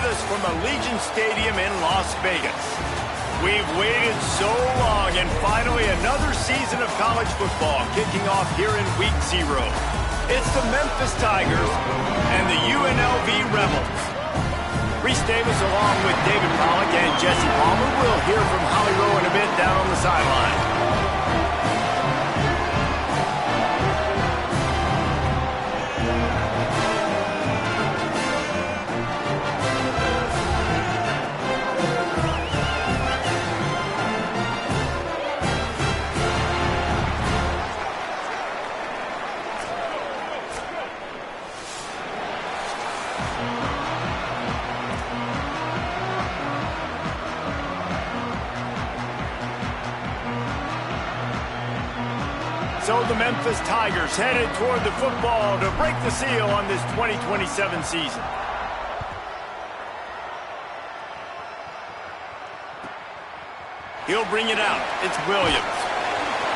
with us from Allegiant Stadium in Las Vegas. We've waited so long, and finally another season of college football kicking off here in Week 0. It's the Memphis Tigers and the UNLV Rebels. Reese Davis along with David Pollack and Jesse Palmer. We'll hear from Holly Rowe in a bit down on the sideline. So the Memphis Tigers headed toward the football to break the seal on this 2027 season. He'll bring it out. It's Williams.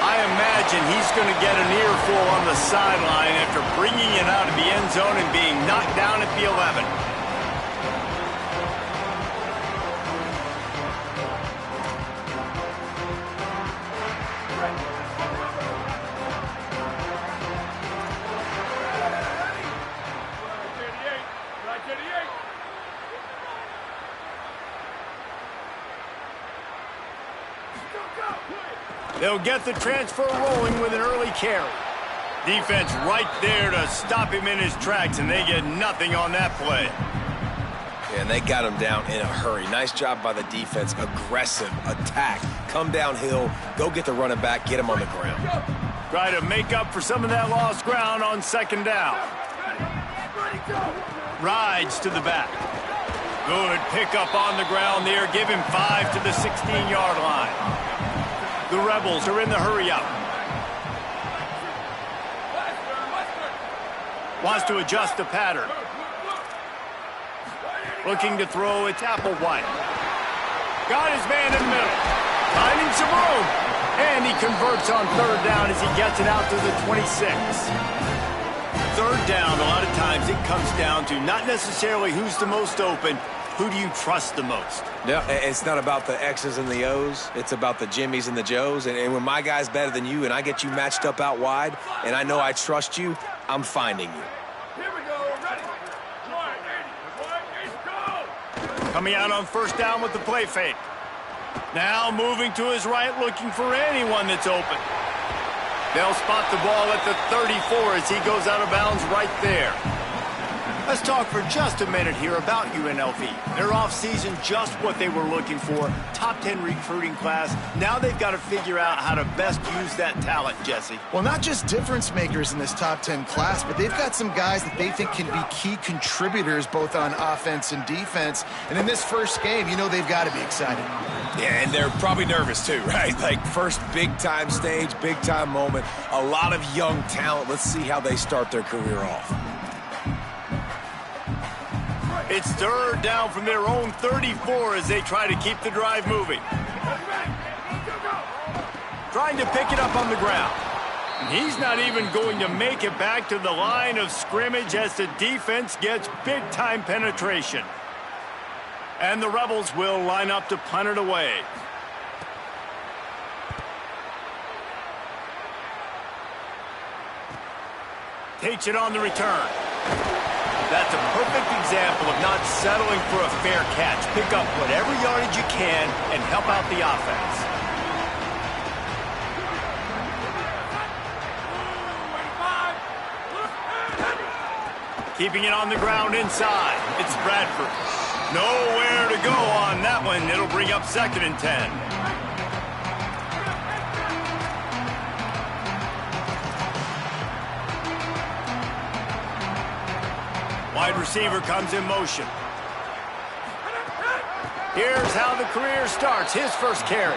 I imagine he's going to get an earful on the sideline after bringing it out of the end zone and being knocked down at the 11. They'll get the transfer rolling with an early carry. Defense right there to stop him in his tracks, and they get nothing on that play. Yeah, and they got him down in a hurry. Nice job by the defense. Aggressive attack. Come downhill, go get the running back, get him on the ground. Try to make up for some of that lost ground on second down. Rides to the back. Good pickup on the ground there. Give him 5 to the 16-yard line. The Rebels are in the hurry-up. Wants to adjust the pattern. Looking to throw, it's Applewhite. Got his man in the middle. Finding some room. And he converts on third down as he gets it out to the 26. Third down, a lot of times it comes down to not necessarily who's the most open, who do you trust the most? Yeah, it's not about the X's and the O's. It's about the Jimmys and the Joes. And when my guy's better than you and I get you matched up out wide and I know I trust you, I'm finding you. Here we go. Ready. Go. Coming out on first down with the play fake. Now moving to his right, looking for anyone that's open. They'll spot the ball at the 34 as he goes out of bounds right there. Let's talk for just a minute here about UNLV. Their offseason, just what they were looking for. Top 10 recruiting class. Now they've got to figure out how to best use that talent, Jesse. Well, not just difference makers in this top 10 class, but they've got some guys that they think can be key contributors both on offense and defense. And in this first game, you know they've got to be excited. Yeah, and they're probably nervous too, right? Like first big-time stage, big-time moment. A lot of young talent. Let's see how they start their career off. It's third down from their own 34 as they try to keep the drive moving. Trying to pick it up on the ground. And he's not even going to make it back to the line of scrimmage as the defense gets big-time penetration. And the Rebels will line up to punt it away. Takes it on the return. That's a perfect example of not settling for a fair catch. Pick up whatever yardage you can and help out the offense. Keeping it on the ground inside. It's Bradford. Nowhere to go on that one. It'll bring up 2nd and 10. Wide receiver comes in motion. Here's how the career starts. His first carry.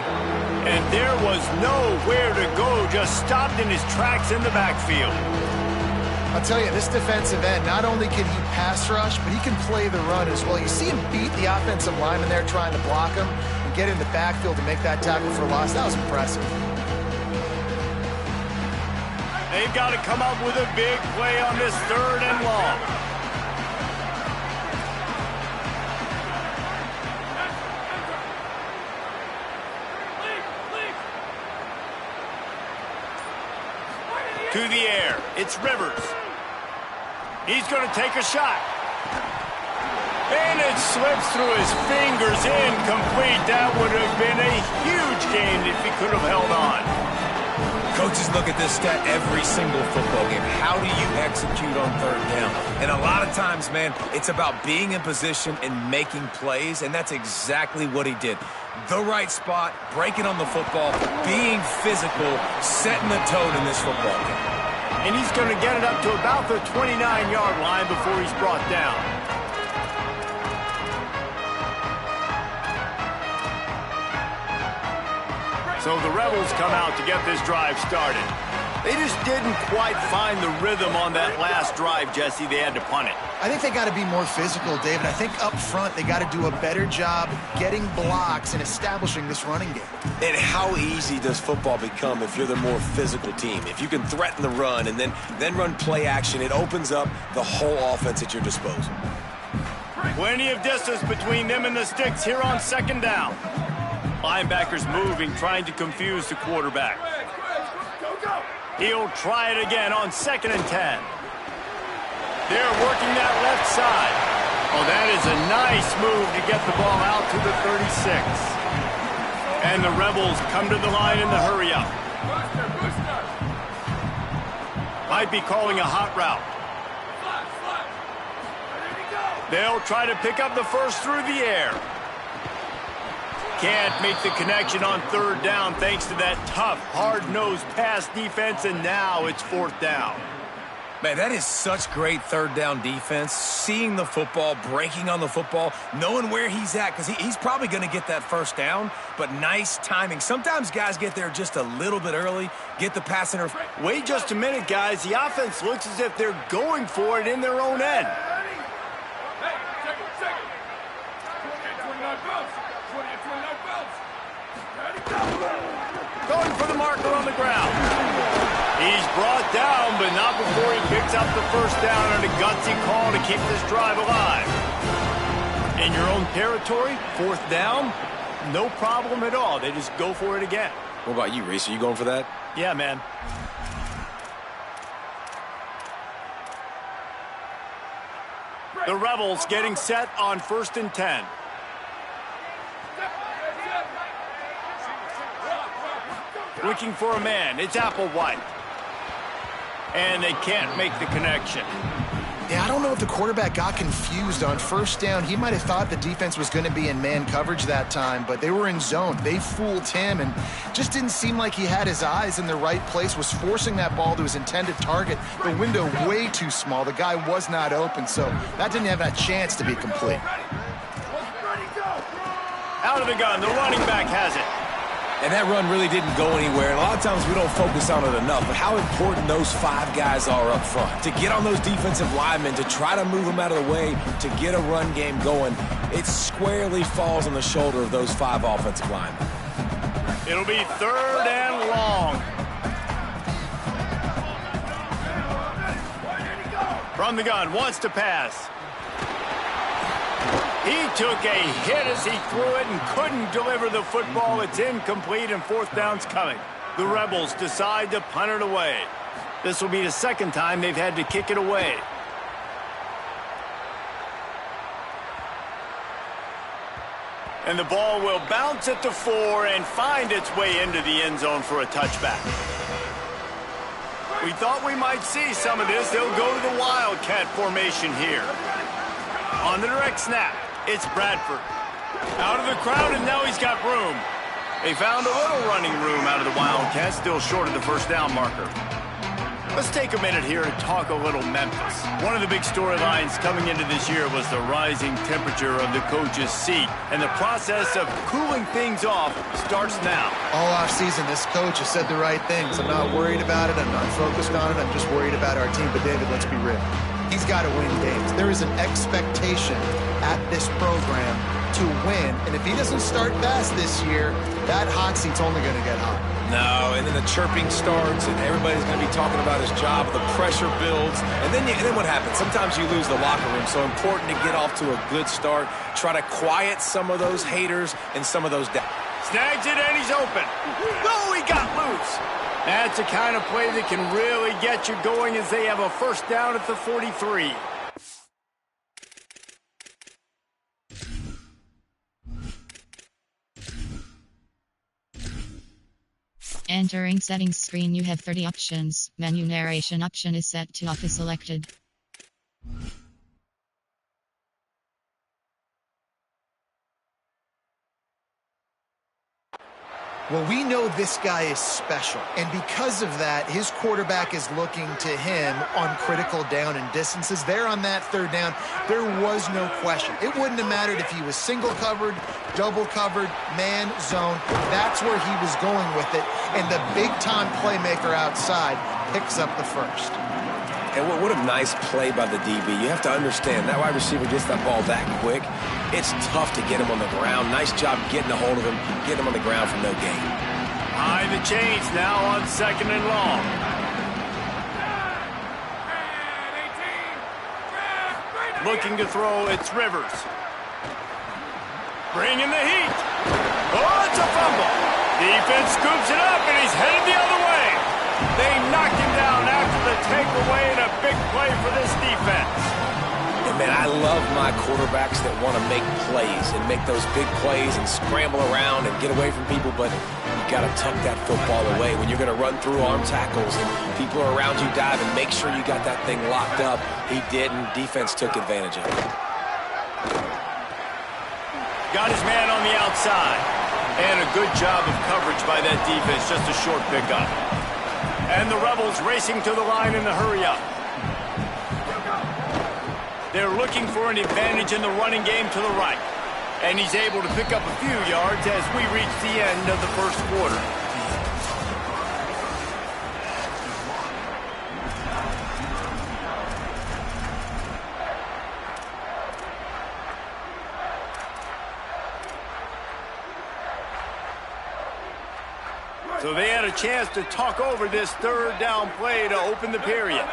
And there was nowhere to go. Just stopped in his tracks in the backfield. I'll tell you, this defensive end, not only can he pass rush, but he can play the run as well. You see him beat the offensive lineman there trying to block him and get in the backfield to make that tackle for loss. That was impressive. They've got to come up with a big play on this 3rd and long. To the air. It's Rivers. He's going to take a shot. And it slips through his fingers, incomplete. That would have been a huge gain if he could have held on. Coaches look at this stat every single football game. How do you execute on third down? And a lot of times, man, it's about being in position and making plays, and that's exactly what he did. The right spot, breaking on the football, being physical, setting the tone in this football game. And he's going to get it up to about the 29-yard line before he's brought down. So the Rebels come out to get this drive started. They just didn't quite find the rhythm on that last drive, Jesse. They had to punt it. I think they got to be more physical, David. I think up front they got to do a better job getting blocks and establishing this running game. And how easy does football become if you're the more physical team? If you can threaten the run and then run play action, it opens up the whole offense at your disposal. Plenty of distance between them and the sticks here on second down. Linebackers moving, trying to confuse the quarterback. He'll try it again on 2nd and 10. They're working that left side. Oh, that is a nice move to get the ball out to the 36. And the Rebels come to the line in the hurry-up. Might be calling a hot route. They'll try to pick up the first through the air. Can't make the connection on third down thanks to that tough, hard-nosed pass defense, and now it's 4th down. Man, that is such great third down defense. Seeing the football, breaking on the football, knowing where he's at, because he's probably going to get that first down, but nice timing. Sometimes guys get there just a little bit early, get the pass interference. Wait just a minute, guys. The offense looks as if they're going for it in their own end. Going for the marker on the ground. He's brought down, but not before he picks up the first down on a gutsy call to keep this drive alive. In your own territory, 4th down, no problem at all. They just go for it again. What about you, Reese? Are you going for that? Yeah, man. The Rebels getting set on 1st and 10. Looking for a man. It's Applewhite. And they can't make the connection. Yeah, I don't know if the quarterback got confused on 1st down. He might have thought the defense was going to be in man coverage that time, but they were in zone. They fooled him and just didn't seem like he had his eyes in the right place, was forcing that ball to his intended target. The window way too small. The guy was not open, so that didn't have that chance to be complete. Out of the gun, the running back has it. And that run really didn't go anywhere. And a lot of times we don't focus on it enough, but how important those 5 guys are up front. To get on those defensive linemen, to try to move them out of the way, to get a run game going, it squarely falls on the shoulder of those 5 offensive linemen. It'll be 3rd and long. From the gun, wants to pass. He took a hit as he threw it and couldn't deliver the football. It's incomplete and 4th down's coming. The Rebels decide to punt it away. This will be the 2nd time they've had to kick it away. And the ball will bounce at the 4 and find its way into the end zone for a touchback. We thought we might see some of this. They'll go to the Wildcat formation here. On the direct snap, it's Bradford. Out of the crowd, and now he's got room. They found a little running room out of the Wildcats, still short of the 1st down marker. Let's take a minute here and talk a little Memphis. One of the big storylines coming into this year was the rising temperature of the coach's seat, and the process of cooling things off starts now. All offseason, this coach has said the right things. I'm not worried about it. I'm not focused on it. I'm just worried about our team. But, David, let's be real. He's got to win games. There is an expectation at this program to win, and if he doesn't start fast this year, that hot seat's only going to get hot. No, and then the chirping starts, and everybody's going to be talking about his job. The pressure builds, and then what happens? Sometimes you lose the locker room, so important to get off to a good start. Try to quiet some of those haters and some of those doubts. Snags it, and he's open. No, he got loose. That's the kind of play that can really get you going as they have a first down at the 43. Entering settings screen, you have 30 options. Menu narration option is set to off is selected. Well, we know this guy is special, and because of that, his quarterback is looking to him on critical down and distances. There on that third down, there was no question. It wouldn't have mattered if he was single covered, double covered, man, zone. That's where he was going with it, and the big-time playmaker outside picks up the first. And what a nice play by the DB. You have to understand, that wide receiver gets that ball that quick. It's tough to get him on the ground. Nice job getting a hold of him, getting him on the ground for no gain. Behind the chains now on 2nd and long. Looking to throw, it's Rivers. Bringing the heat. Oh, it's a fumble. Defense scoops it up, and he's headed the other way. They knocked him down after the takeaway, and a big play for this defense. And, man, I love my quarterbacks that want to make plays and make those big plays and scramble around and get away from people, but you got to tuck that football away. When you're going to run through arm tackles and people are around you diving, make sure you got that thing locked up. He didn't. Defense took advantage of it. Got his man on the outside. And a good job of coverage by that defense, just a short pickup. And the Rebels racing to the line in the hurry-up. They're looking for an advantage in the running game to the right. And he's able to pick up a few yards as we reach the end of the first quarter. So they had a chance to talk over this third down play to open the period.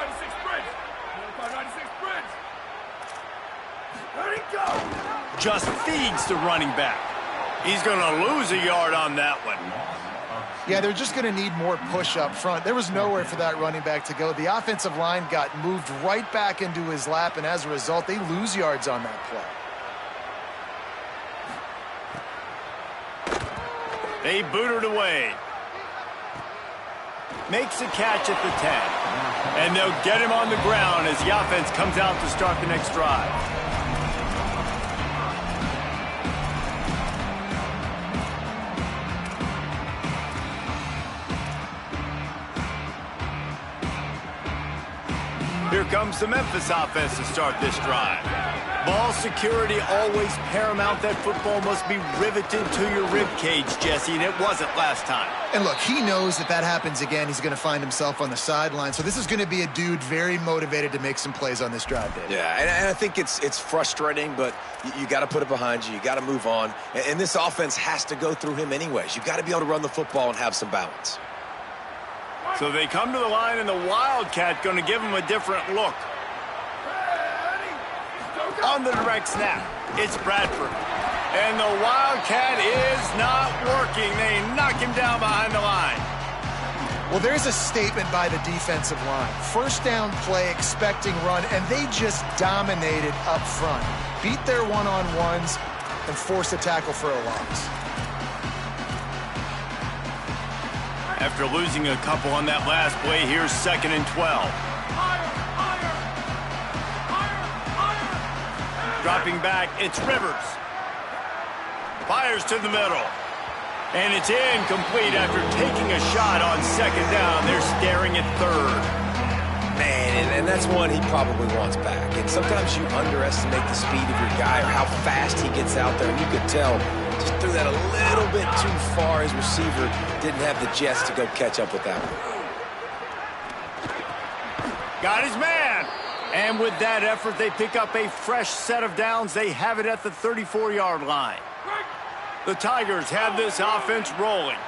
Just feeds the running back. He's going to lose a yard on that one. Yeah, they're just going to need more push up front. There was nowhere for that running back to go. The offensive line got moved right back into his lap, and as a result, they lose yards on that play. They boot it away. Makes a catch at the 10. And they'll get him on the ground as the offense comes out to start the next drive. Here comes the Memphis offense to start this drive. Ball security always paramount. That football must be riveted to your rib cage, Jesse, and it wasn't last time. And look, he knows that happens again, he's going to find himself on the sideline. So this is going to be a dude very motivated to make some plays on this drive, Dave. Yeah, and I think it's frustrating, but you got to put it behind you. You got to move on. And this offense has to go through him anyways. You got to be able to run the football and have some balance. So they come to the line, and the Wildcat going to give them a different look. On the direct snap, it's Bradford. And the Wildcat is not working. They knock him down behind the line. Well, there's a statement by the defensive line. First down play, expecting run, and they just dominated up front. Beat their one-on-ones and forced a tackle for a loss. After losing a couple on that last play, here's 2nd and 12. Dropping back, it's Rivers. Fires to the middle. And it's incomplete after taking a shot on 2nd down. They're staring at 3rd. Man, and that's one he probably wants back. And sometimes you underestimate the speed of your guy or how fast he gets out there. And you could tell just threw that a little bit too far. His receiver didn't have the jets to go catch up with that one. Got his man. And with that effort, they pick up a fresh set of downs. They have it at the 34-yard line. The Tigers have this offense rolling.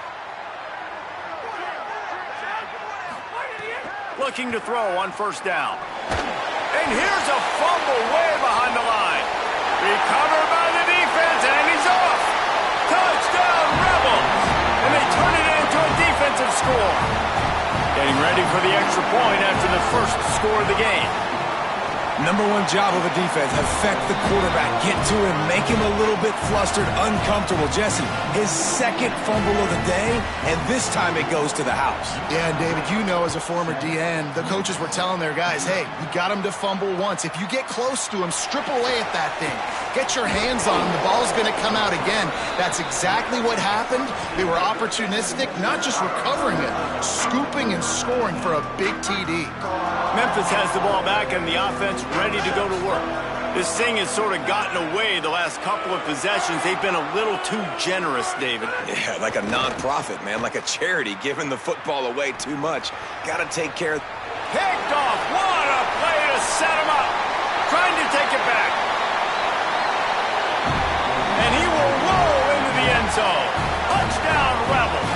Looking to throw on 1st down. And here's a fumble way behind the line. Recovered by the defense, and he's off. Touchdown, Rebels. And they turn it into a defensive score. Getting ready for the extra point after the first score of the game. Number one job of a defense, affect the quarterback, get to him, make him a little bit flustered, uncomfortable. Jesse, his second fumble of the day, and this time it goes to the house. Yeah, and David, you know as a former DN, the coaches were telling their guys, hey, you got him to fumble once. If you get close to him, strip away at that thing. Get your hands on him. The ball's going to come out again. That's exactly what happened. They were opportunistic, not just recovering it, scooping and scoring for a big TD. Memphis has the ball back and the offense ready to go to work. This thing has sort of gotten away the last couple of possessions. They've been a little too generous, David. Yeah, like a non-profit, man, like a charity, giving the football away too much. Got to take care of... Picked off. What a play to set him up. Trying to take it back. And he will roll into the end zone. Touchdown, Rebels.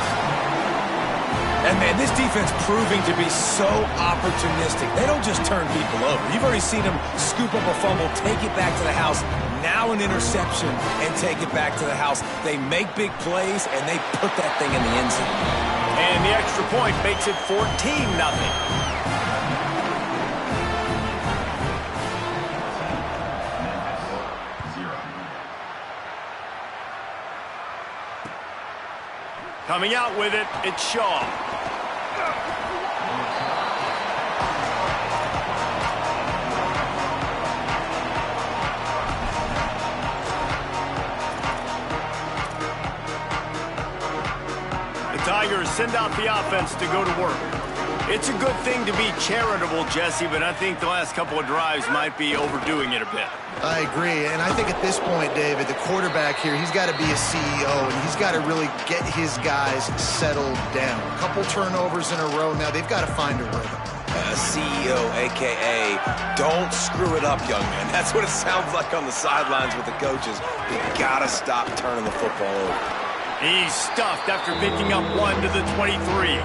And, man, this defense proving to be so opportunistic. They don't just turn people over. You've already seen them scoop up a fumble, take it back to the house, now an interception, and take it back to the house. They make big plays, and they put that thing in the end zone. And the extra point makes it 14-0. Coming out with it, it's Shaw. The Tigers send out the offense to go to work. It's a good thing to be charitable, Jesse, but I think the last couple of drives might be overdoing it a bit. I agree, and I think at this point, David, the quarterback here, he's got to be a CEO, and he's got to really get his guys settled down. A couple turnovers in a row now. They've got to find a rhythm. CEO, a.k.a. don't screw it up, young man. That's what it sounds like on the sidelines with the coaches. You got to stop turning the football over. He's stuffed after picking up one to the 23.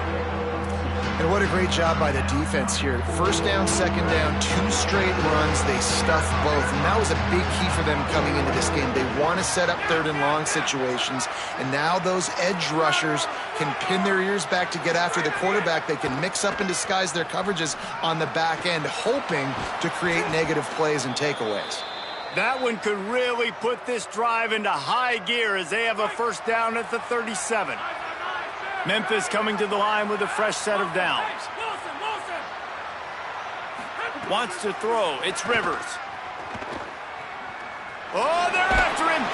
And what a great job by the defense here. First down, second down, 2 straight runs. They stuffed both, and that was a big key for them coming into this game. They want to set up third and long situations, and now those edge rushers can pin their ears back to get after the quarterback. They can mix up and disguise their coverages on the back end, hoping to create negative plays and takeaways. That one could really put this drive into high gear as they have a first down at the 37. Memphis coming to the line with a fresh set of downs. Wants to throw. It's Rivers. Oh, they're after him.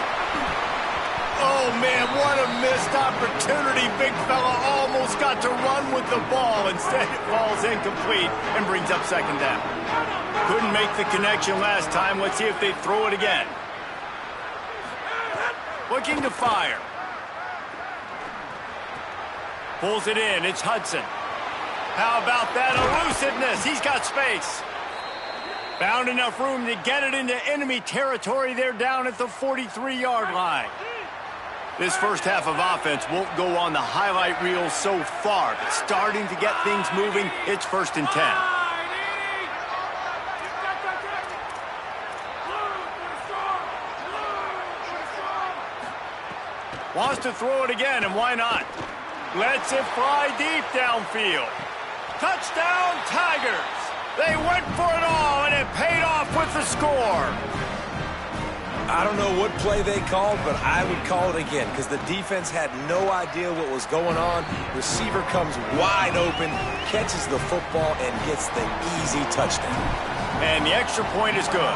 Oh, man, what a missed opportunity. Big fella almost got to run with the ball. Instead, it falls incomplete and brings up second down. Couldn't make the connection last time. Let's see if they throw it again. Looking to fire. Pulls it in. It's Hudson. How about that elusiveness? He's got space. Found enough room to get it into enemy territory. They're down at the 43-yard line. This first half of offense won't go on the highlight reel so far, but starting to get things moving. It's 1st and 10. Wants to throw it again, and why not? Lets it fly deep downfield. Touchdown, Tigers! They went for it all, and it paid off with the score. I don't know what play they called, but I would call it again because the defense had no idea what was going on. Receiver comes wide open, catches the football, and gets the easy touchdown. And the extra point is good.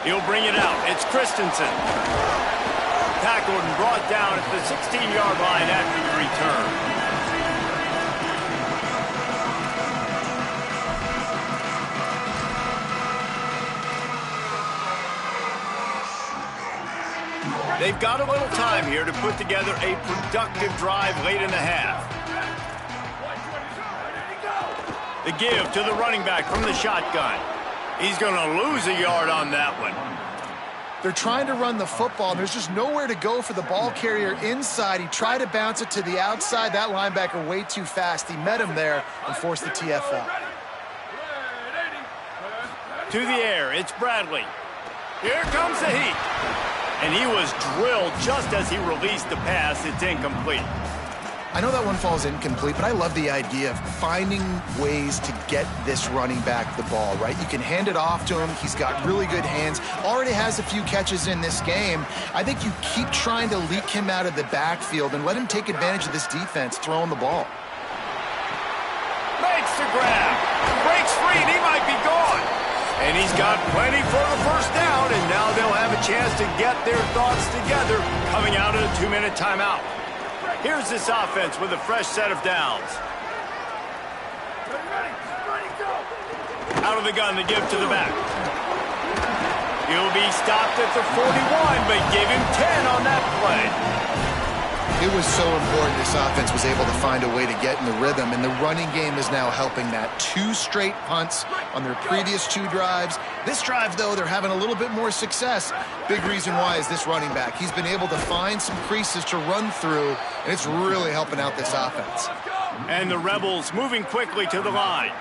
He'll bring it out. It's Christensen. Tackled and brought down at the 16-yard line after the return. They've got a little time here to put together a productive drive late in the half. The give to the running back from the shotgun. He's going to lose a yard on that one. They're trying to run the football. There's just nowhere to go for the ball carrier inside. He tried to bounce it to the outside. That linebacker way too fast. He met him there and forced the TFL. To the air, it's Bradley. Here comes the heat. And he was drilled just as he released the pass. It's incomplete. I know that one falls incomplete, but I love the idea of finding ways to get this running back the ball, right? You can hand it off to him. He's got really good hands. Already has a few catches in this game. I think you keep trying to leak him out of the backfield and let him take advantage of this defense throwing the ball. Makes the grab. Breaks free, and he might be gone. And he's got plenty for the first down, and now they'll have a chance to get their thoughts together coming out of the 2-minute timeout. Here's this offense with a fresh set of downs. Out of the gun to give to the back. He'll be stopped at the 41, but give him 10 on that play. It was so important this offense was able to find a way to get in the rhythm, and the running game is now helping that. 2 straight punts on their previous 2 drives. This drive, though, they're having a little bit more success. Big reason why is this running back. He's been able to find some creases to run through, and it's really helping out this offense. And the Rebels moving quickly to the line.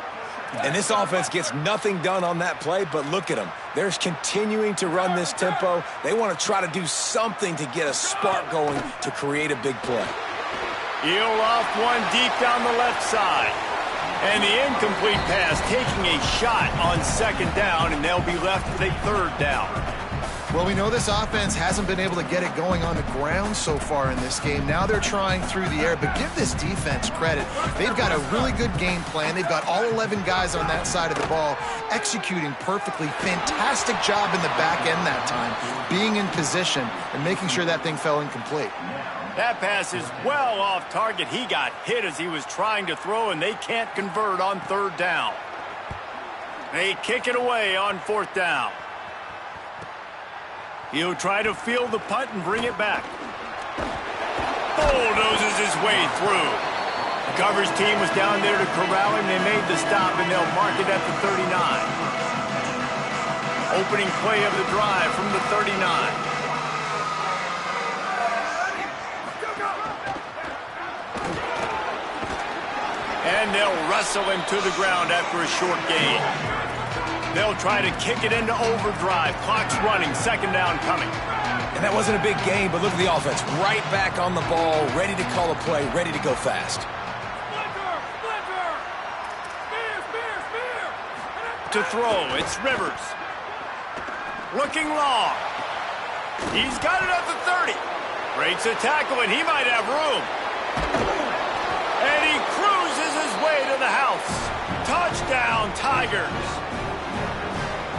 And this offense gets nothing done on that play, but look at them. They're continuing to run this tempo. They want to try to do something to get a spark going to create a big play. He'll off one deep down the left side. And the incomplete pass taking a shot on 2nd down, and they'll be left with a 3rd down. Well, we know this offense hasn't been able to get it going on the ground so far in this game. Now they're trying through the air, but give this defense credit. They've got a really good game plan. They've got all 11 guys on that side of the ball executing perfectly. Fantastic job in the back end that time, being in position and making sure that thing fell incomplete. That pass is well off target. He got hit as he was trying to throw, and they can't convert on 3rd down. They kick it away on 4th down. He'll try to field the punt and bring it back. Bulldozes his way through. The coverage team was down there to corral him. They made the stop, and they'll mark it at the 39. Opening play of the drive from the 39. And they'll wrestle him to the ground after a short gain. They'll try to kick it into overdrive. Clock's running. 2nd down coming. And that wasn't a big game, but look at the offense. Right back on the ball, ready to call a play, ready to go fast. To throw, it's Rivers. Looking long. He's got it at the 30. Breaks a tackle, and he might have room. And he cruises his way to the house. Touchdown, Tigers.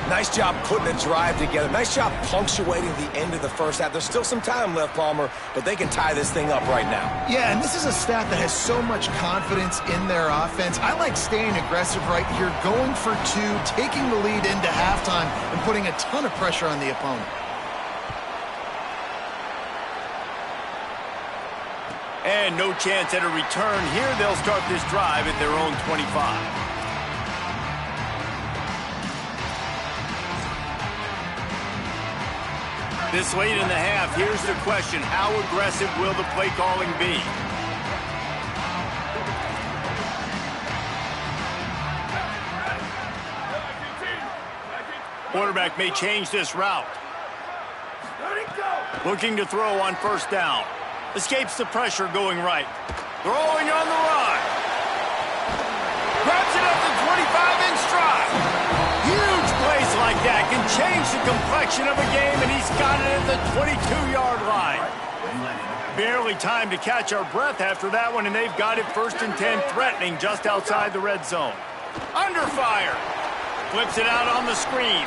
Nice job putting a drive together. Nice job punctuating the end of the first half. There's still some time left, Palmer, but they can tie this thing up right now. Yeah, and this is a staff that has so much confidence in their offense. I like staying aggressive right here, going for 2, taking the lead into halftime, and putting a ton of pressure on the opponent. And no chance at a return here. They'll start this drive at their own 25. This late in the half, here's the question. How aggressive will the play calling be? Quarterback may change this route. Looking to throw on 1st down. Escapes the pressure going right. Throwing on the run. Grabs it at the 25 in stride. Huge plays like that can change the complexion of a game, and he's got it at the 22-yard line. Barely time to catch our breath after that one, and they've got it 1st and 10, threatening just outside the red zone. Under fire. Flips it out on the screen.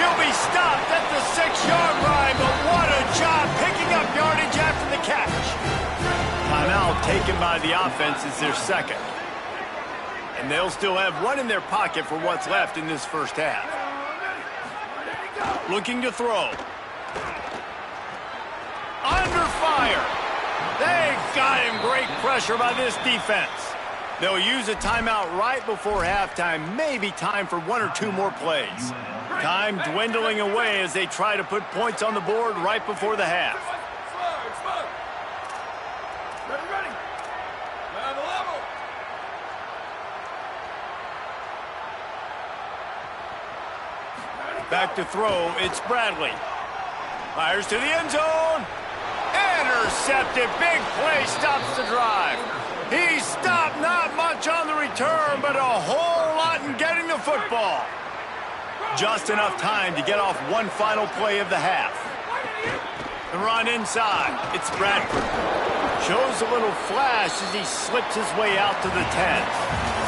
He'll be stopped at the 6-yard line, but what a job picking up yardage after the catch. Timeout taken by the offense is their 2nd. And they'll still have 1 in their pocket for what's left in this first half. Looking to throw. Under fire. They got him. Great pressure by this defense. They'll use a timeout right before halftime. Maybe time for 1 or 2 more plays. Time dwindling away as they try to put points on the board right before the half. Ready. On the level. Ready, Back to throw, it's Bradley. Fires to the end zone. Intercepted. Big play stops the drive. He stopped, not much on the return, but a whole lot in getting the football. Just enough time to get off one final play of the half. The run inside. It's Bradford. Shows a little flash as he slips his way out to the 10.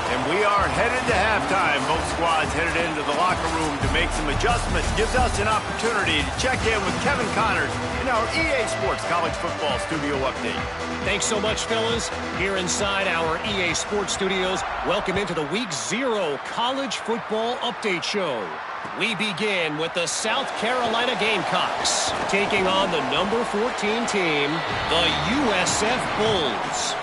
And we are headed to halftime. Both squads headed into the locker room to make some adjustments. Gives us an opportunity to check in with Kevin Connors in our EA Sports College Football Studio Update. Thanks so much, fellas. Here inside our EA Sports Studios, welcome into the Week 0 College Football Update Show. We begin with the South Carolina Gamecocks taking on the number 14 team, the USF Bulls.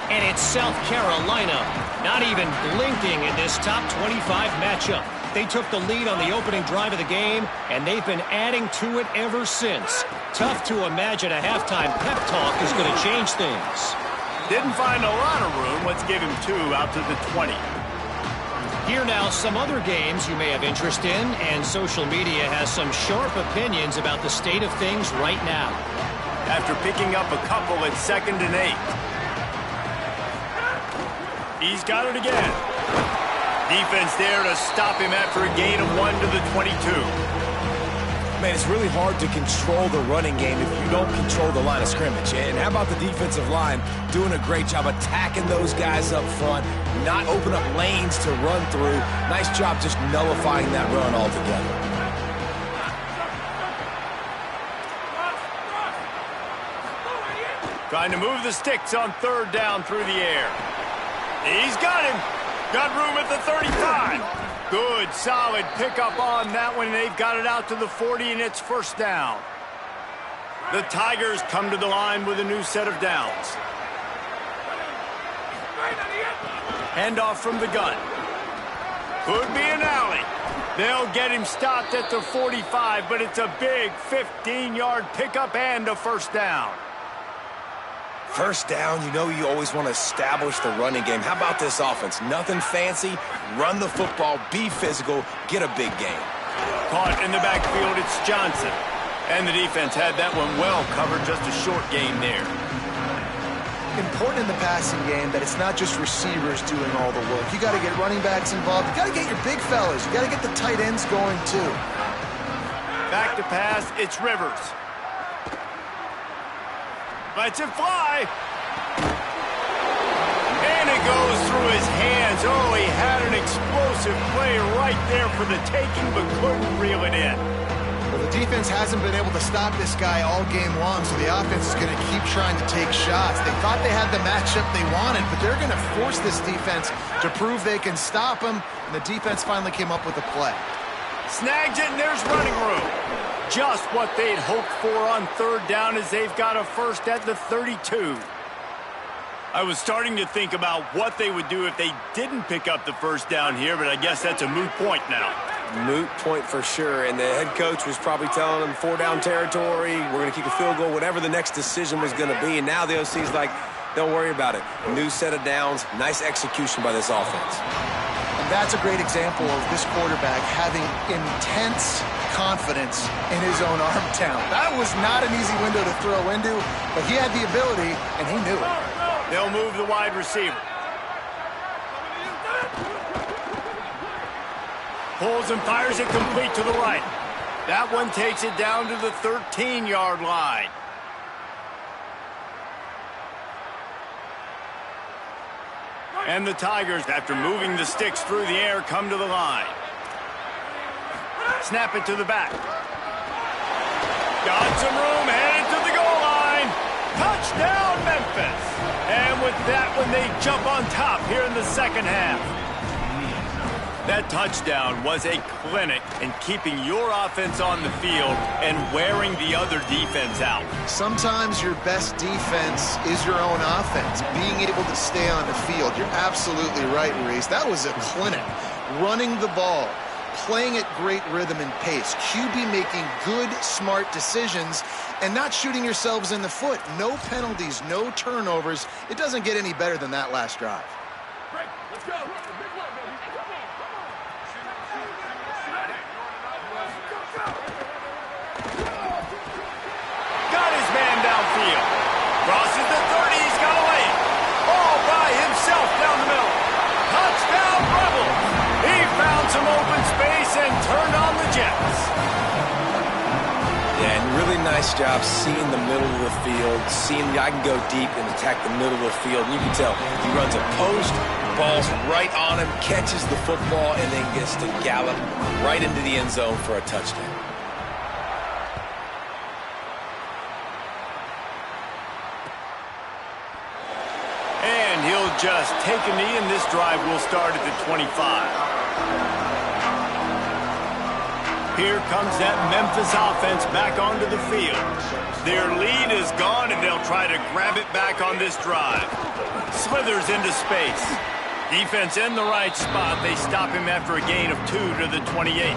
And it's South Carolina not even blinking in this top 25 matchup. They took the lead on the opening drive of the game, and they've been adding to it ever since. Tough to imagine a halftime pep talk is going to change things. Didn't find a lot of room. Let's give him 2 out to the 20. Here now, some other games you may have interest in, and social media has some sharp opinions about the state of things right now. After picking up a couple at 2nd and 8. He's got it again. Defense there to stop him after a gain of 1 to the 22. Man, it's really hard to control the running game if you don't control the line of scrimmage. And how about the defensive line doing a great job attacking those guys up front, not open up lanes to run through. Nice job just nullifying that run altogether. Trying to move the sticks on 3rd down through the air. He's got him. Got room at the 35. Good, solid pickup on that one. They've got it out to the 40, and it's 1st down. The Tigers come to the line with a new set of downs. Handoff from the gun. Could be an alley. They'll get him stopped at the 45, but it's a big 15-yard pickup and a 1st down. 1st down, you know you always want to establish the running game. How about this offense? Nothing fancy. Run the football, be physical, get a big gain. Caught in the backfield, it's Johnson. And the defense had that one well covered, just a short gain there. Important in the passing game that it's not just receivers doing all the work. You got to get running backs involved. You got to get your big fellas. You got to get the tight ends going too. Back to pass, it's Rivers. Lets it fly. And it goes through his hands. Oh, he had an explosive play right there for the taking, but couldn't reel it in. Well, the defense hasn't been able to stop this guy all game long, so the offense is going to keep trying to take shots. They thought they had the matchup they wanted, but they're going to force this defense to prove they can stop him, and the defense finally came up with a play. Snags it, and there's running room. Just what they'd hoped for on 3rd down as they've got a 1st at the 32. I was starting to think about what they would do if they didn't pick up the 1st down here, but I guess that's a moot point now. Moot point for sure, and the head coach was probably telling them 4-down territory, we're going to kick a field goal, whatever the next decision was going to be, and now the OC's like, don't worry about it. New set of downs, nice execution by this offense. And that's a great example of this quarterback having intense confidence in his own arm talent. That was not an easy window to throw into, but he had the ability, and he knew it. They'll move the wide receiver. Pulls and fires it complete to the right. That one takes it down to the 13-yard line. And the Tigers, after moving the sticks through the air, come to the line. Snap it to the back. Got some room, headed to the goal line. Touchdown, Memphis. And with that one, they jump on top here in the 2nd half. That touchdown was a clinic in keeping your offense on the field and wearing the other defense out. Sometimes your best defense is your own offense, being able to stay on the field. You're absolutely right, Reese. That was a clinic. Running the ball, playing at great rhythm and pace. QB making good, smart decisions and not shooting yourselves in the foot. No penalties, no turnovers. It doesn't get any better than that last drive. Let's go. nice job seeing the middle of the field, seeing I can go deep and attack the middle of the field. And you can tell he runs a post, ball's right on him, catches the football, and then gets to gallop right into the end zone for a touchdown. And he'll just take a knee, and this drive will start at the 25. Here comes that Memphis offense back onto the field. Their lead is gone, and they'll try to grab it back on this drive. Slithers into space. Defense in the right spot. They stop him after a gain of 2 to the 28.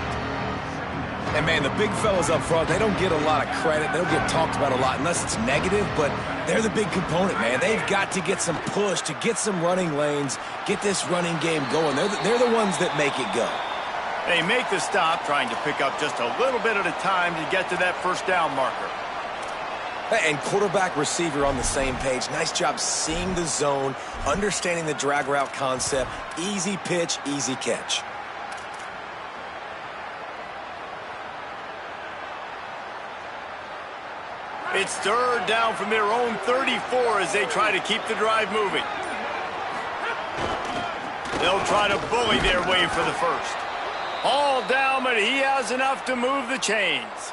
And, man, the big fellas up front, they don't get a lot of credit. They don't get talked about a lot unless it's negative, but they're the big component, man. They've got to get some push, to get some running lanes, get this running game going. They're the ones that make it go. They make the stop, trying to pick up just a little bit at a time to get to that first down marker. And quarterback, receiver on the same page. Nice job seeing the zone, understanding the drag route concept. Easy pitch, easy catch. It's third down from their own 34 as they try to keep the drive moving. They'll try to bully their way for the first. All down, but he has enough to move the chains.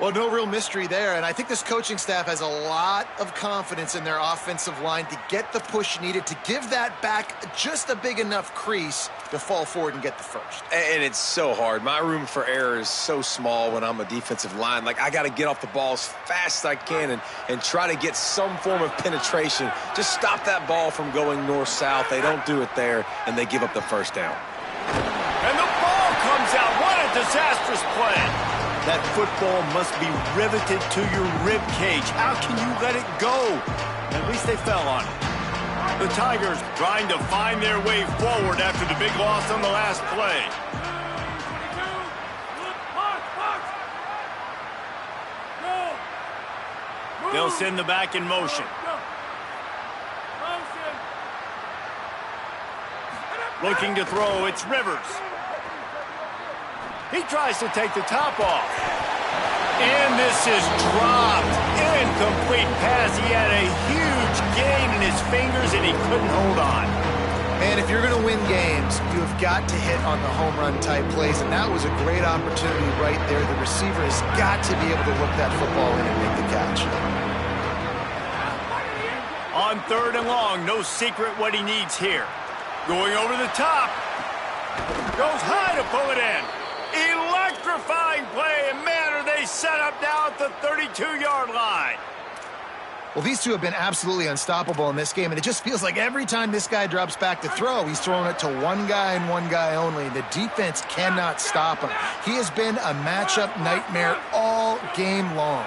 Well, no real mystery there, and I think this coaching staff has a lot of confidence in their offensive line to get the push needed to give that back just a big enough crease to fall forward and get the first. And it's so hard. My room for error is so small when I'm a defensive line. Like, I got to get off the ball as fast as I can and try to get some form of penetration. Just stop that ball from going north-south. They don't do it there, and they give up the first down. And the ball comes out. What a disastrous play. That football must be riveted to your rib cage. How can you let it go? At least they fell on it. The Tigers trying to find their way forward after the big loss on the last play. They'll send the back in motion. Looking to throw, it's Rivers. He tries to take the top off. And this is dropped. Incomplete pass. He had a huge gain in his fingers, and he couldn't hold on. And if you're going to win games, you have got to hit on the home run type plays, and that was a great opportunity right there. The receiver has got to be able to look that football in and make the catch. On third and long, no secret what he needs here. Going over the top. Goes high to pull it in. Electrifying play, and man, are they set up now at the 32-yard line. Well, these two have been absolutely unstoppable in this game, and it just feels like every time this guy drops back to throw, he's throwing it to one guy and one guy only. The defense cannot stop him. He has been a matchup nightmare all game long.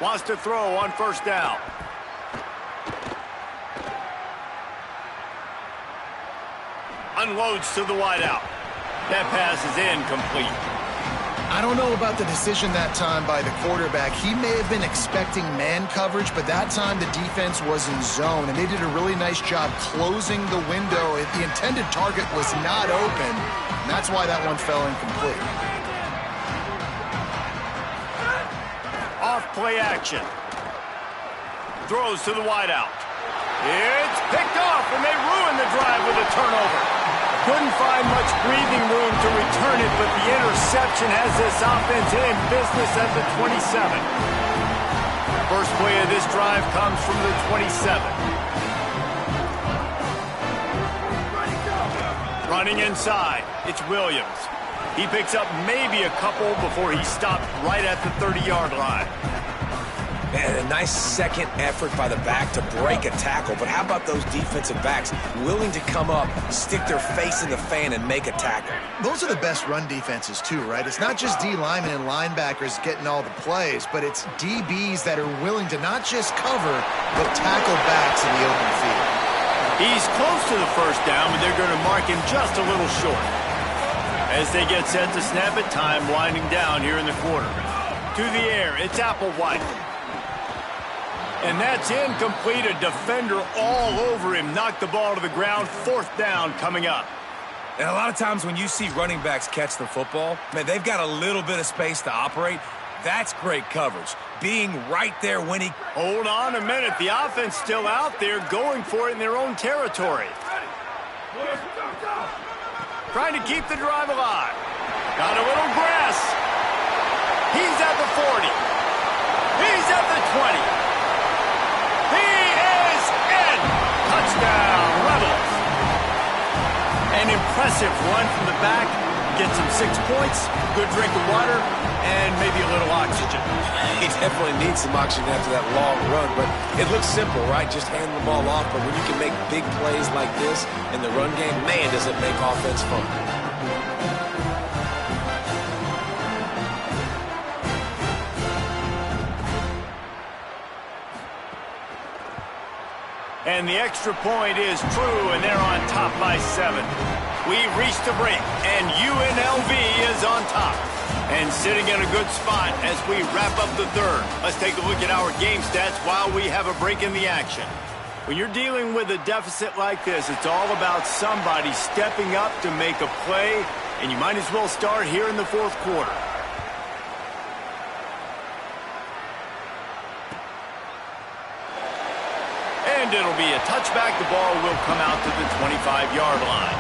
Wants to throw on first down. Unloads to the wideout. That pass is incomplete. I don't know about the decision that time by the quarterback. He may have been expecting man coverage, but that time the defense was in zone, and they did a really nice job closing the window. The intended target was not open, and that's why that one fell incomplete. Off play action. Throws to the wideout. It's picked off, and they ruin the drive with a turnover. Couldn't find much breathing room to return it, but the interception has this offense in business at the 27. First play of this drive comes from the 27. Running inside, it's Williams. He picks up maybe a couple before he stopped right at the 30-yard line. Man, a nice second effort by the back to break a tackle. But how about those defensive backs willing to come up, stick their face in the fan, and make a tackle? Those are the best run defenses, too, right? It's not just D linemen and linebackers getting all the plays, but it's DBs that are willing to not just cover, but tackle backs in the open field. He's close to the first down, but they're going to mark him just a little short. As they get set to snap it, time winding down here in the quarter. To the air, it's Applewhite. And that's incomplete. A defender all over him. Knocked the ball to the ground. Fourth down coming up. And a lot of times when you see running backs catch the football, man, they've got a little bit of space to operate. That's great coverage. Being right there when he... Hold on a minute. The offense still out there going for it in their own territory. Trying to keep the drive alive. Got a little grass. He's at the 40. He's at the 20. He is in. Touchdown, Rebels. An impressive run from the back. Gets him 6 points, good drink of water, and maybe a little oxygen. He definitely needs some oxygen after that long run, but it looks simple, right? Just hand the ball off, but when you can make big plays like this in the run game, man, does it make offense fun. And the extra point is true, and they're on top by 7. We've reached the break, and UNLV is on top. And sitting in a good spot as we wrap up the third. Let's take a look at our game stats while we have a break in the action. When you're dealing with a deficit like this, it's all about somebody stepping up to make a play, and you might as well start here in the fourth quarter. And it'll be a touchback. The ball will come out to the 25-yard line.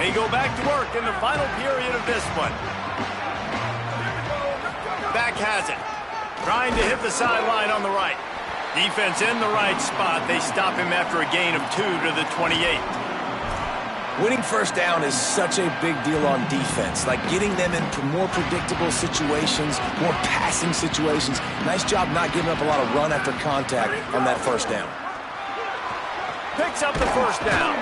They go back to work in the final period of this one. Back has it. Trying to hit the sideline on the right. Defense in the right spot. They stop him after a gain of 2 to the 28. Winning first down is such a big deal on defense, like getting them in more predictable situations, more passing situations. Nice job not giving up a lot of run after contact on that first down. Picks up the first down.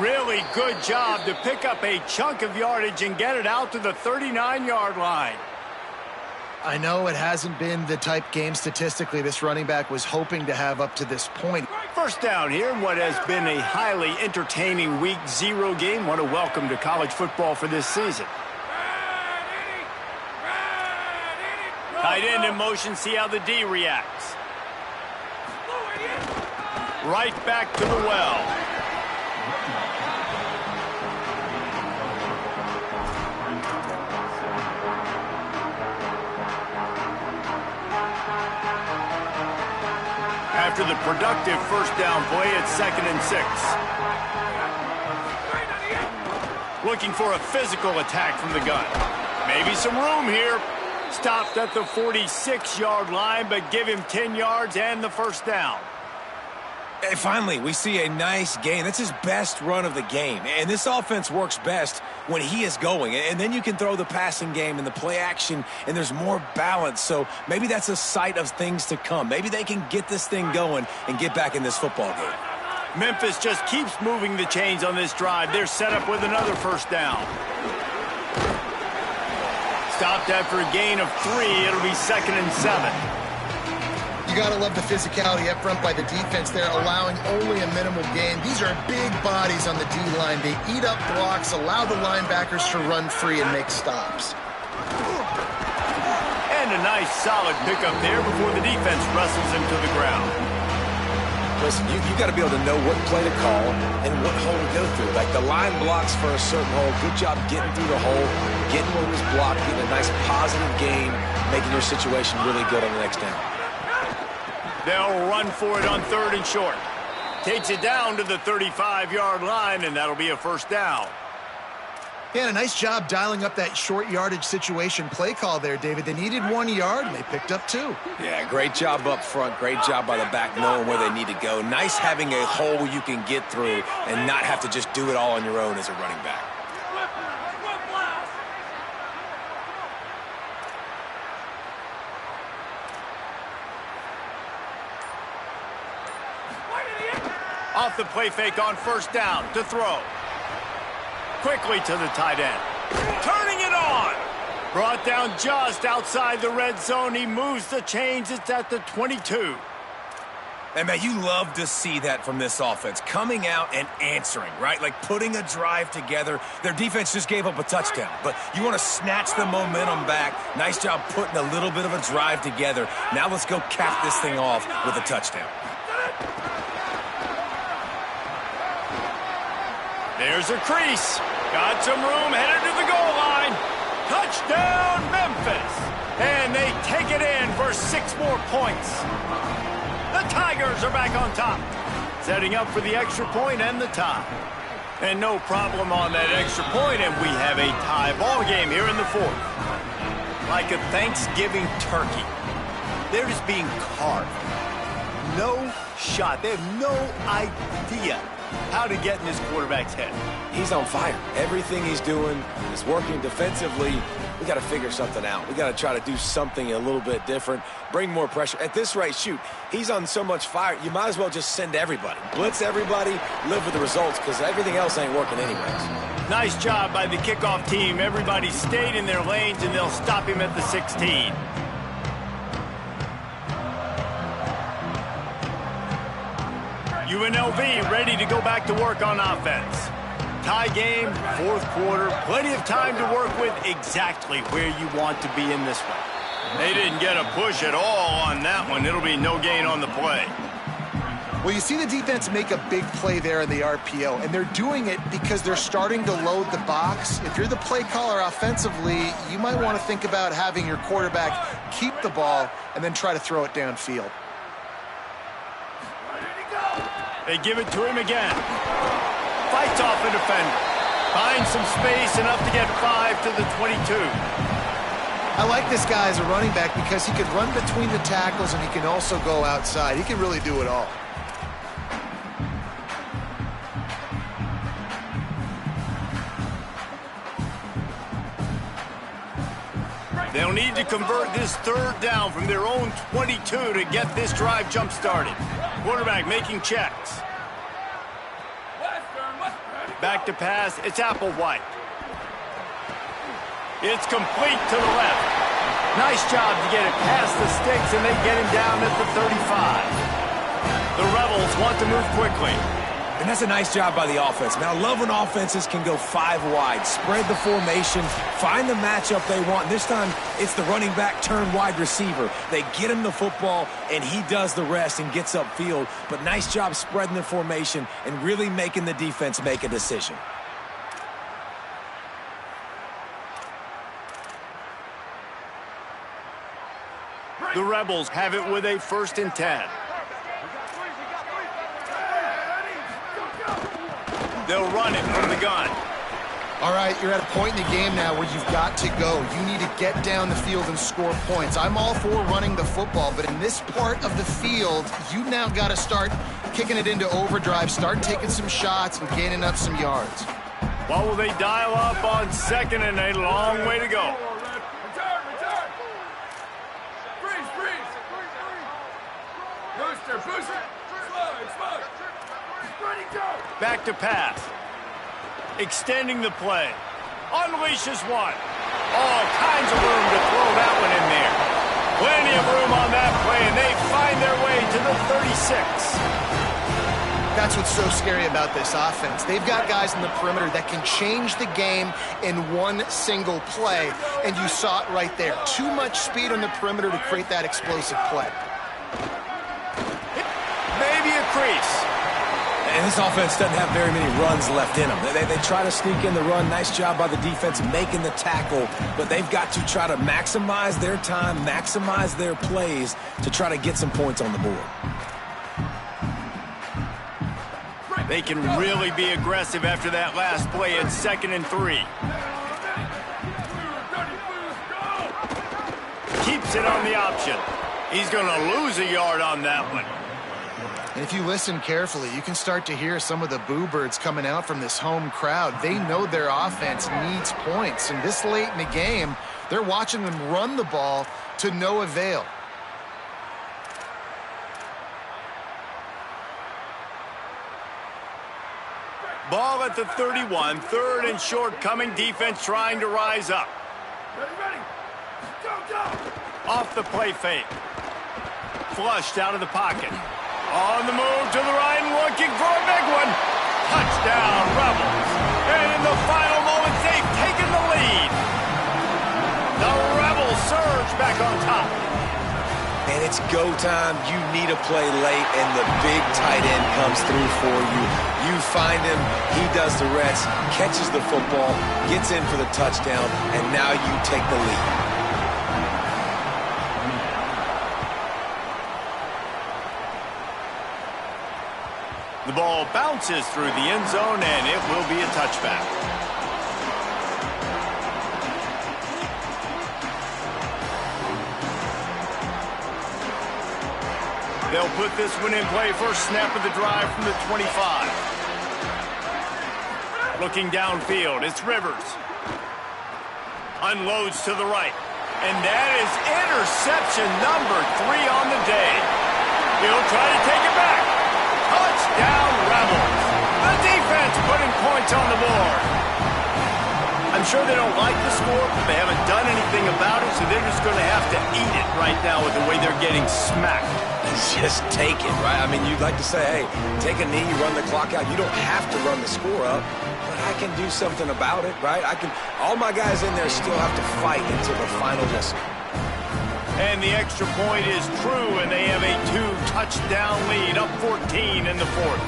Really good job to pick up a chunk of yardage and get it out to the 39-yard line. I know it hasn't been the type game statistically this running back was hoping to have up to this point. First down here in what has been a highly entertaining Week 0 game. What a welcome to college football for this season. Tight end in motion, see how the D reacts. Right back to the well. After the productive first down play, it's 2nd and 6. Looking for a physical attack from the gun. Maybe some room here. Stopped at the 46-yard line, but give him 10 yards and the first down. And finally, we see a nice gain. That's his best run of the game. And this offense works best when he is going. And then you can throw the passing game and the play action, and there's more balance. So maybe that's a sight of things to come. Maybe they can get this thing going and get back in this football game. Memphis just keeps moving the chains on this drive. They're set up with another first down. Stopped after a gain of 3. It'll be 2nd and 7. You got to love the physicality up front by the defense there, allowing only a minimal gain. These are big bodies on the D-line. They eat up blocks, allow the linebackers to run free and make stops. And a nice solid pickup there before the defense wrestles him to the ground. Listen, you got to be able to know what play to call and what hole to go through. Like the line blocks for a certain hole. Good job getting through the hole, getting what was blocked, getting a nice positive gain, making your situation really good on the next down. They'll run for it on 3rd and short. Takes it down to the 35-yard line, and that'll be a first down. Yeah, a nice job dialing up that short yardage situation play call there, David. They needed 1 yard, and they picked up 2. Yeah, great job up front. Great job by the back knowing where they need to go. Nice having a hole you can get through and not have to just do it all on your own as a running back. Off the play fake on first down to throw. Quickly to the tight end. Turning it on. Brought down just outside the red zone. He moves the chains. It's at the 22. And, man, you love to see that from this offense. Coming out and answering, right? Like putting a drive together. Their defense just gave up a touchdown. But you want to snatch the momentum back. Nice job putting a little bit of a drive together. Now let's go cap this thing off with a touchdown. There's a crease. Got some room, headed to the goal line. Touchdown, Memphis. And they take it in for 6 more points. The Tigers are back on top, setting up for the extra point and the tie. And no problem on that extra point, and we have a tie ball game here in the 4th. Like a Thanksgiving turkey, they're just being carved. No shot. They have no idea how to get in this quarterback's head. He's on fire. Everything he's doing is working defensively. We got to figure something out. We got to try to do something a little bit different, bring more pressure. At this rate, shoot, he's on so much fire, you might as well just send everybody. Blitz everybody, live with the results, because everything else ain't working anyways. Nice job by the kickoff team. Everybody stayed in their lanes, and they'll stop him at the 16. UNLV ready to go back to work on offense. Tie game, 4th quarter, plenty of time to work with, exactly where you want to be in this one. They didn't get a push at all on that one. It'll be no gain on the play. Well, you see the defense make a big play there in the RPO, and they're doing it because they're starting to load the box. If you're the play caller offensively, you might want to think about having your quarterback keep the ball and then try to throw it downfield. They give it to him again. Fights off the defender. Finds some space, enough to get 5 to the 22. I like this guy as a running back because he can run between the tackles and he can also go outside. He can really do it all. They'll need to convert this 3rd down from their own 22 to get this drive jump-started. Quarterback making checks. Back to pass, it's Applewhite. It's complete to the left. Nice job to get it past the sticks, and they get him down at the 35. The Rebels want to move quickly. And that's a nice job by the offense. Man, I love when offenses can go 5 wide, spread the formation, find the matchup they want. This time, it's the running back turn wide receiver. They get him the football, and he does the rest and gets upfield. But nice job spreading the formation and really making the defense make a decision. The Rebels have it with a 1st and 10. They'll run it from the gun. All right, you're at a point in the game now where you've got to go. You need to get down the field and score points. I'm all for running the football, but in this part of the field, you now got to start kicking it into overdrive, start taking some shots and gaining up some yards. What will they dial up on 2nd and a long way to go? Return! Freeze! Booster! Slide! Ready, go! Back to pass. Extending the play. Unleashes one. All kinds of room to throw that one in there. Plenty of room on that play, and they find their way to the 36. That's what's so scary about this offense. They've got guys in the perimeter that can change the game in one single play, and you saw it right there. Too much speed on the perimeter to create that explosive play. Maybe a crease. And this offense doesn't have very many runs left in them. They try to sneak in the run. Nice job by the defense making the tackle. But they've got to try to maximize their time, maximize their plays to try to get some points on the board. They can really be aggressive after that last play at 2nd and 3. Keeps it on the option. He's going to lose a yard on that one. And if you listen carefully, you can start to hear some of the boo birds coming out from this home crowd. They know their offense needs points. And this late in the game, they're watching them run the ball to no avail. Ball at the 31, 3rd and short coming. Defense trying to rise up. Ready! Go! Off the play fake. Flushed out of the pocket. On the move to the right and looking for a big one. Touchdown, Rebels. And in the final moments, they've taken the lead. The Rebels surge back on top. And it's go time. You need a play late, and the big tight end comes through for you. You find him, he does the rest, catches the football, gets in for the touchdown, and now you take the lead. The ball bounces through the end zone, and it will be a touchback. They'll put this one in play. First snap of the drive from the 25. Looking downfield, it's Rivers. Unloads to the right. And that is interception number 3 on the day. He'll try to take it back. Touchdown, Rebels. The defense putting points on the board. I'm sure they don't like the score, but they haven't done anything about it, so they're just going to have to eat it right now with the way they're getting smacked. Just take it, right? I mean, you'd like to say, hey, take a knee, you run the clock out. You don't have to run the score up, but I can do something about it, right? All my guys in there still have to fight until the final whistle. And the extra point is true, and they have a 2-touchdown lead, up 14 in the fourth.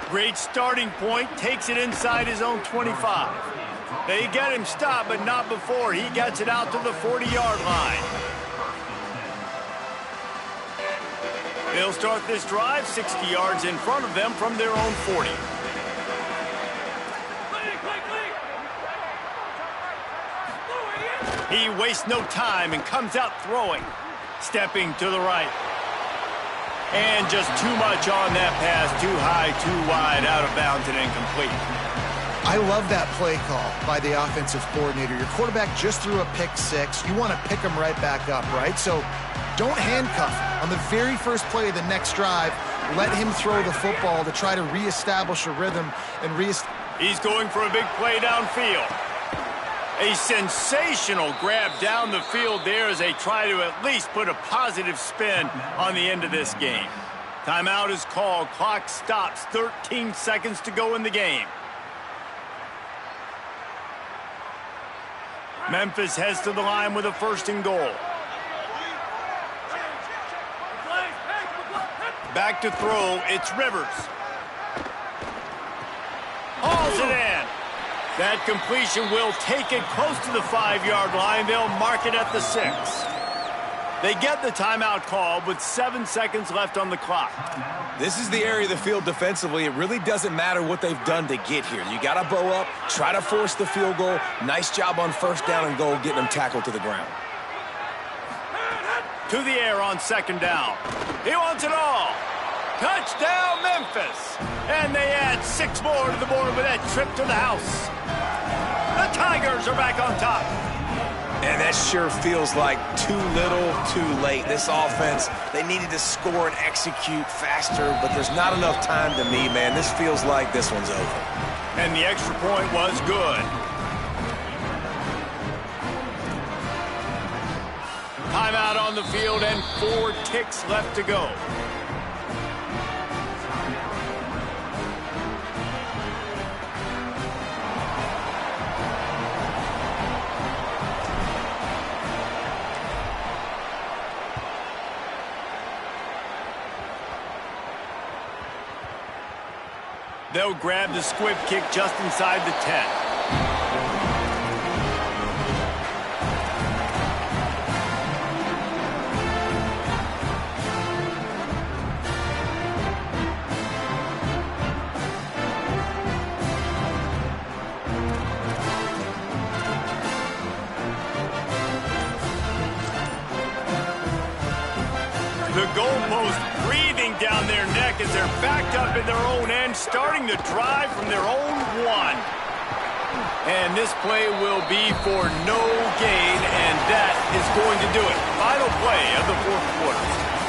Great starting point, takes it inside his own 25. They get him stopped, but not before he gets it out to the 40-yard line. They'll start this drive 60 yards in front of them from their own 40. He wastes no time and comes out throwing. Stepping to the right. And just too much on that pass. Too high, too wide, out of bounds and incomplete. I love that play call by the offensive coordinator. Your quarterback just threw a pick 6. You want to pick him right back up, right? So don't handcuff him. On the very first play of the next drive, let him throw the football to try to reestablish a rhythm and He's going for a big play downfield. A sensational grab down the field there as they try to at least put a positive spin on the end of this game. Timeout is called. Clock stops. 13 seconds to go in the game. Memphis heads to the line with a 1st and goal. Back to throw. It's Rivers. Hauls it in. That completion will take it close to the 5-yard line. They'll mark it at the 6. They get the timeout call with 7 seconds left on the clock. This is the area of the field defensively. It really doesn't matter what they've done to get here. You got to bow up, try to force the field goal. Nice job on 1st down and goal, getting them tackled to the ground. To the air on 2nd down. He wants it all. Touchdown, Memphis. And they add 6 more to the board with that trip to the house. The Tigers are back on top. And that sure feels like too little, too late. This offense, they needed to score and execute faster, but there's not enough time to me, man. This feels like this one's over. And the extra point was good. Timeout on the field and 4 ticks left to go. They'll grab the squib kick just inside the 10. The goalpost breathing down their neck as they're backed up in their own end, starting the drive from their own 1. And this play will be for no gain, and that is going to do it. Final play of the 4th quarter.